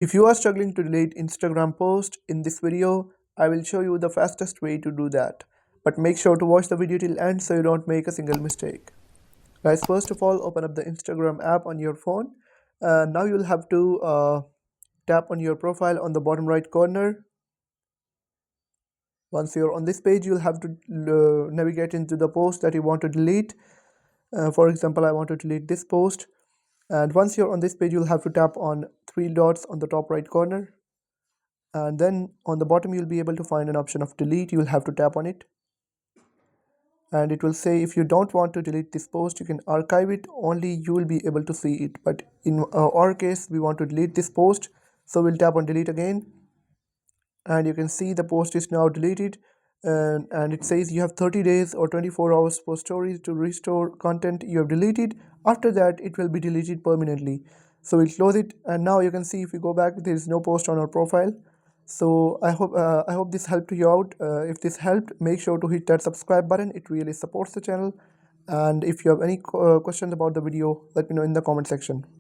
If you are struggling to delete Instagram post in this video, I will show you the fastest way to do that. But make sure to watch the video till end so you don't make a single mistake. Guys, first of all, open up the Instagram app on your phone. Now you'll have to tap on your profile on the bottom right corner. Once you're on this page, you'll have to navigate into the post that you want to delete. For example, I want to delete this post. And once you're on this page, you'll have to tap on three dots on the top right corner. And then on the bottom, you'll be able to find an option of delete. You'll have to tap on it. And it will say if you don't want to delete this post, you can archive it. Only you will be able to see it. But in our case, we want to delete this post. So we'll tap on delete again. And you can see the post is now deleted. And it says you have 30 days or 24 hours for storage to restore content you have deleted. After that, it will be deleted permanently. So we'll close it, and now you can see if we go back, there is no post on our profile. So I hope this helped you out. If this helped, make sure to hit that subscribe button. It really supports the channel. And if you have any questions about the video, let me know in the comment section.